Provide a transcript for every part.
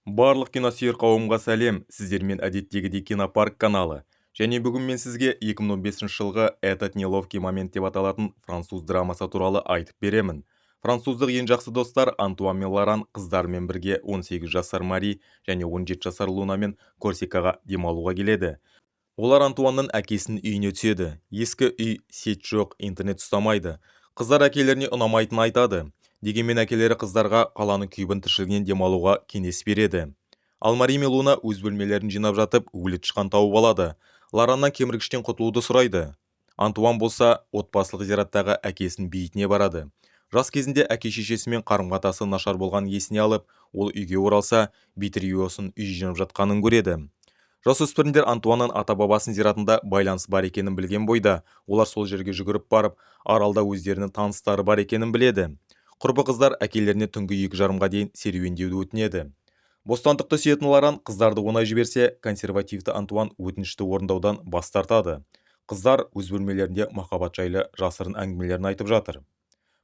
Барлық киносүйер қауымға сәлем, сіздермен әдеттегідей кинопарк каналы. Және бүгін мен сізге 2015 жылғы «Этот неловкий момент» деп аталатын француз драмасы туралы айтып беремін. Француздық ең жақсы достар Антуан мен Лоран қыздарымен бірге 18 жасар Мари және 17 жасар Лунамен Корсикаға демалуға келеді. Олар Антуанның әкесінің үйіне түседі. Ескі үй, сет жоқ, интернет ұстамайды. Қыздар әкелеріне ұнамайтынын айтады. Дегенмен әкелері қыздарға қаланың күйбін тіршілігінен демалуға кеңес береді. Ал Мари мен Луна өз бөлмелерін жинап жатып, өлі тышқан тауып алады. Лораннан кеміргіштен құтылуды сұрайды. Антуан болса, отбасылық зираттағы әкесінің бейітіне барады. Жас кезінде әке-шешесімен қарым-қатынасы нашар болған есіне алып, ол үйге оралса, Битрюосын үй жинап жатқанын көреді. Жасөспірімдер Антуанның ата-бабасының зиратында байланыс бар екенін білген бойда, олар сол жерге жүгіріп барып, аралда өздерінің таныстары бар екенін біледі. Құрбы қыздар әкелеріне түнгі 2:30-ға дейін серуендеуді өтінеді. Бостандықты сүйетін Лоран қыздарды оңай жіберсе, консервативті Антуан өтінішті орындаудан бас тартады. Қыздар өз бөлмелерінде махаббат жайлы жасырын әңгімелерін айтып жатыр.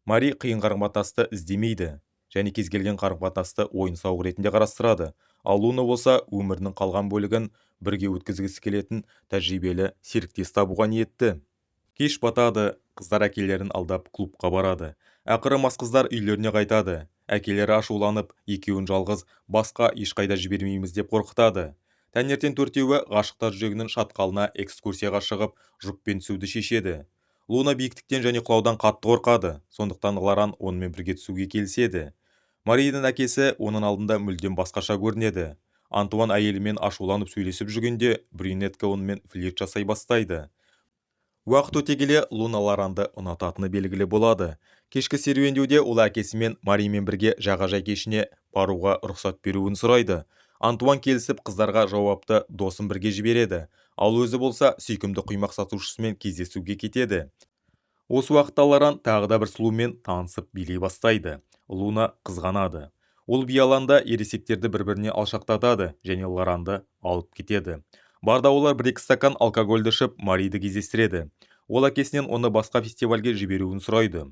Мари қиын қарым-қатынасты іздемейді және кез келген қарым-қатынасты ойын-сауық ретінде қарастырады. Ал Луна болса, өмірінің қалған бөлігін бірге өткізгісі келетін тәжірибелі серіктес табуға ниетті. Кеш батады, қыздар әкелерін алдап клубқа барады. Ақыры мас қыздар үйлеріне қайтады. Әкелері ашуланып, екеуін жалғыз басқа ешқайда жібермейміз деп қорқытады. Таңертең төртеуі ғашықтар жүрегінің шатқалына экскурсияға шығып, жұппен түсуді шешеді. Луна биіктіктен және құлаудан қатты қорқады, сондықтан Лоран онымен бірге түсуге келіседі. Марийдің әкесі оның алдында мүлдем басқаша көрінеді. Антуан әйелімен ашуланып сөйлесіп жүргенде, брюнетка онымен флирт жасай бастайды. Уақыт өте келе Луна Лоранды ұнататыны белгілі болады. Кешкі серуендеуде ол әкесімен Маримен бірге жағажай кешіне баруға рұқсат беруін сұрайды. Антуан келісіп қыздарға жауапты досын бірге жібереді. Ал өзі болса сүйкімді құймақ сатушысымен кездесуге кетеді. Осы уақытта Лоран тағы да бір сұлумен танысып билей бастайды. Луна қызғанады. Ол би алаңда ересектерді бір-біріне алшақтатады және Лоранды алып кетеді. Барда олар 1-2 стакан алкогольді ішіп, Мариді кездестіреді. Ол әкесінен оны басқа фестивальге жіберуін сұрайды.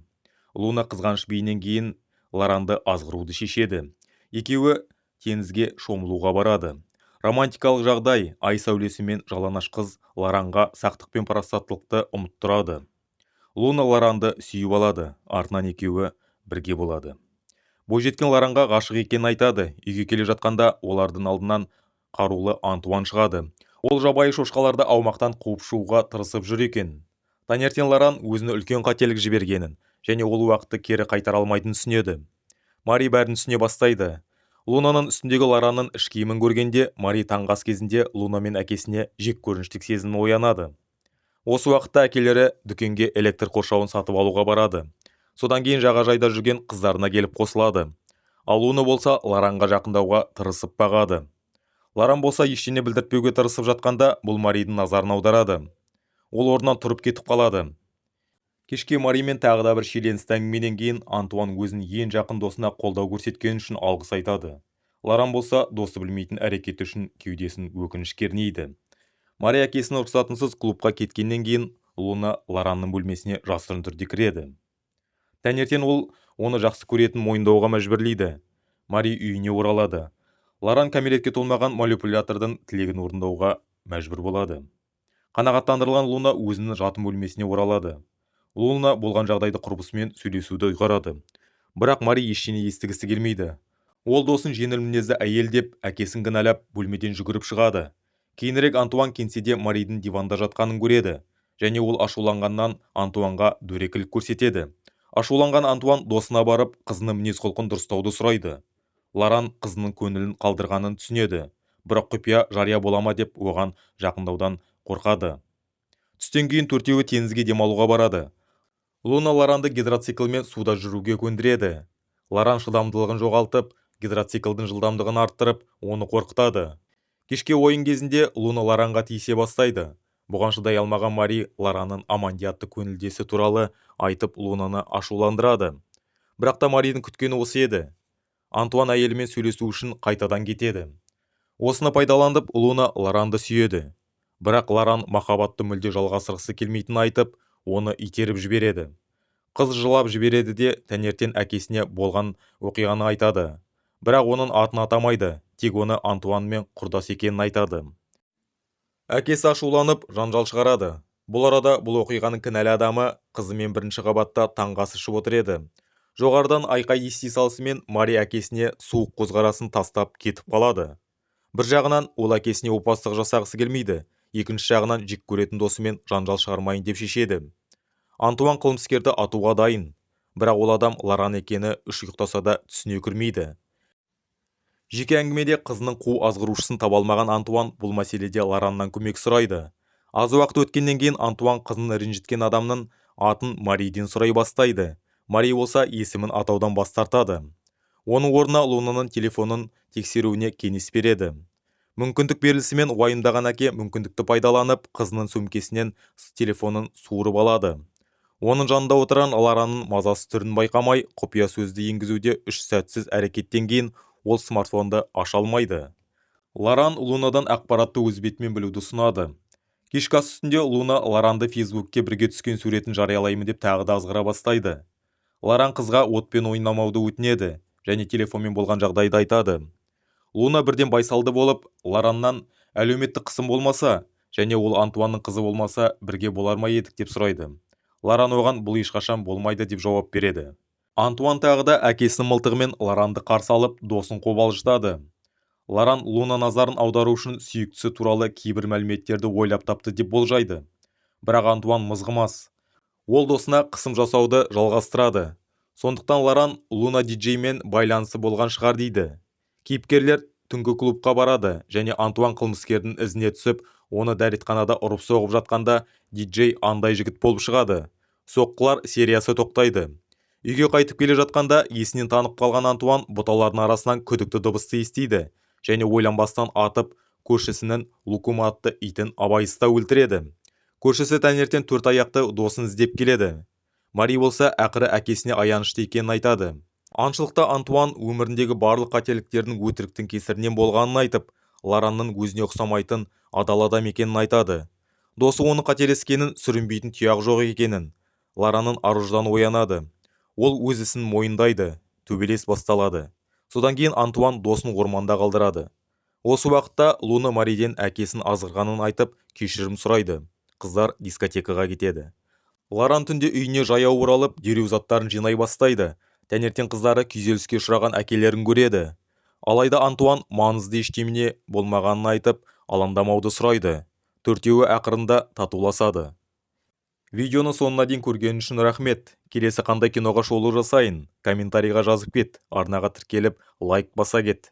Луна қызғаныш биінен кейін Лоранды азғыруды шешеді. Екеуі теңізге шомылуға барады. Романтикалық жағдай, ай сәулесімен жалаңаш қыз Лоранға сақтық пен парасаттылықты ұмыттырады. Луна Лоранды сүйіп алады, артынан екеуі бірге болады. Бойжеткен Лоранға ғашық екенін айтады. Үйге келе жатқанда олардың алдынан қарулы Антуан шығады. Ол жабайы шошқаларды аумақтан қуып шығуға тырысып жүр екен. Таңертең Лоран өзіне үлкен қателік жібергенін және ол уақытты кері қайтара алмайтынын түсінеді. Мари бәрін түсіне бастайды. Лунаның үстіндегі Лоранның іш киімін көргенде, Мари таңғы ас кезінде Луна мен әкесіне жек көрініштік сезімі оянады. Осы уақытта әкелері дүкенге электр қоршауын сатып алуға барады. Содан кейін жағажайда жүрген қыздарына келіп қосылады. Ал Луна болса Лоранға жақындауға тырысып бағады. Лоран болса ештеңе білдіртпеуге тырысып жатқанда, бұл Маридің назарын аударады. Ол орнынан тұрып кетіп қалады. Кешке Маримен тағы да бір шиеленісті әңгімеден кейін Антуан өзінің ең жақын досына қолдау көрсеткен үшін алғыс айтады. Лоран болса досы білмейтін әрекеті үшін кеудесін өкініш кернейді. Мари әкесінің рұқсатынсыз клубқа кеткеннен кейін Луна Лоранның бөлмесіне жасырын түрде кіреді. Таңертең ол оны жақсы көретін мойындауға мәжбүрлейді. Мари үйіне оралады. Лоран кәмелетке толмаған манипулятордың тілегін орындауға мәжбүр болады. Қанағаттандырылған Луна өзінің жатын бөлмесіне оралады. Луна болған жағдайды құрбысымен сөйлесуді ұйғарады. Бірақ Мари ештеңе естігісі келмейді. Ол досын жеңіл мінезді әйел деп әкесін кінәлап бөлмеден жүгіріп шығады. Кейінірек Антуан кеңседе Маридің диванда жатқанын көреді және ол ашуланғаннан Антуанға дөрекілік көрсетеді. Ашуланған Антуан досына барып қызының мінез-құлқын дұрыстауды сұрайды. Лоран қызының көңілін қалдырғанын түсінеді, бірақ құпия жария болама деп оған жақындаудан қорқады. Түстен кейін төртеуі теңізге демалуға барады. Луна Лоранды гидроциклмен суда жүруге көндіреді. Лоран шыдамдылығын жоғалтып, гидроциклдің жылдамдығын арттырып, оны қорқытады. Кешке ойын кезінде Луна Лоранға тиісе бастайды. Бұған шыдай алмаған Мари Лоранның Аманди атты көңілдесі туралы айтып Лунаны ашуландырады. Бірақ та Маридің күткені осы еді. Антуан әйелімен сөйлесу үшін қайтадан кетеді. Осыны пайдаланып Луна Лоранды сүйеді. Бірақ Лоран махаббатты мүлде жалғастырғысы келмейтінін айтып, оны итеріп жібереді. Қыз жылап жібереді де таңертең әкесіне болған оқиғаны айтады. Бірақ оның атын атамайды, тек оны Антуанмен құрдас екенін айтады. Әкесі ашуланып, жанжал шығарады. Бұл арада бұл оқиғаның кінәлі адамы қызымен бірінші қабатта таңғы ас ішіп отыр еді. Жоғарыдан айқай ести салысымен Мари әкесіне суық көзқарасын тастап кетіп қалады. Бір жағынан ол әкесіне опасыздық жасағысы келмейді, екінші жағынан жек көретін досымен жанжал шығармайын деп шешеді. Антуан қылмыскерді атуға дайын, бірақ ол адам Лоран екені үш ұйықтаса да түсіне кірмейді. Жеке әңгімеде қызының қу азғырушысын таба алмаған Антуан бұл мәселеде Лораннан көмек сұрайды. Аз уақыт өткеннен кейін Антуан қызын ренжіткен адамның атын Мариден сұрай бастайды. Мари болса есімін атаудан бас тартады. Оның орнына Лунаның телефонын тексеруіне кеңес береді. Мүмкіндік берілісімен уайымдаған әке мүмкіндікті пайдаланып, қызының сөмкесінен телефонын суырып алады. Оның жанында отырған Лоранның мазасыз түрін байқамай, құпия сөзді енгізуде үш сәтсіз әрекеттен кейін ол смартфонды аша алмайды. Лоран Лунадан ақпаратты өз бетімен білуді ұсынады. Кешкі ас үстінде Луна Лоранды Фейсбукке бірге түскен суретін жариялаймын деп тағы да азғыра бастайды. Лоран қызға отпен ойнамауды өтінеді және телефонмен болған жағдайды айтады. Луна бірден байсалды болып, Лораннан әлеуметтік қысым болмаса және ол Антуанның қызы болмаса бірге болар ма едік деп сұрайды. Лоран оған бұл ешқашан болмайды деп жауап береді. Антуан тағы да әкесінің мылтығымен Лоранды қарсы алып, досын қобалжытады. Лоран Луна назарын аудару үшін сүйіктісі туралы кейбір мәліметтерді ойлап тапты деп болжайды. Бірақ Антуан мызғымас. Ол досына қысым жасауды жалғастырады. Сондықтан Лоран Луна диджеймен байланысы болған шығар дейді. Кейіпкерлер түнгі клубқа барады және Антуан қылмыскердің ізіне түсіп, оны дәретханада ұрып соғып жатқанда диджей андай жігіт болып шығады. Соққылар сериясы тоқтайды. Үйге қайтып келе жатқанда есінен танып қалған Антуан бұталардың арасынан күдікті дыбысты естиді және ойланбастан атып, көршісінің Лукум атты итін абайсызда өлтіреді. Көршісі таңертең төрт аяқты досын іздеп келеді. Мари болса ақыры әкесіне аянышты екенін айтады. Аңшылықта Антуан өміріндегі барлық қателіктердің өтіріктің кесірінен болғанын айтып, Лоранның өзіне ұқсамайтын адал адам екенін айтады. Досы оның қателескенін, сүрінбейтін тұяғы жоқ екенін. Лоранның аруждан оянады. Ол өз ісін мойындайды. Төбелес басталады. Содан кейін Антуан досын орманда қалдырады. Осы уақытта Луна Мариден әкесін азғырғанын айтып, кешірім сұрайды. Қыздар дискотекаға кетеді. Лоран түнде үйіне жаяу оралып, дереу заттарын жинай бастайды. Таңертең қыздары күйзеліске ұшыраған әкелерін көреді. Алайда Антуан маңызды ештеме болмағанын айтып, алаңдамауды сұрайды. Төртеуі ақырында татуласады. Видеоны соңына дейін көргені үшін рахмет. Келесі қандай киноға шолу жасайын? Комментарийға жазып кет. Арнаға тіркеліп, лайк баса кет.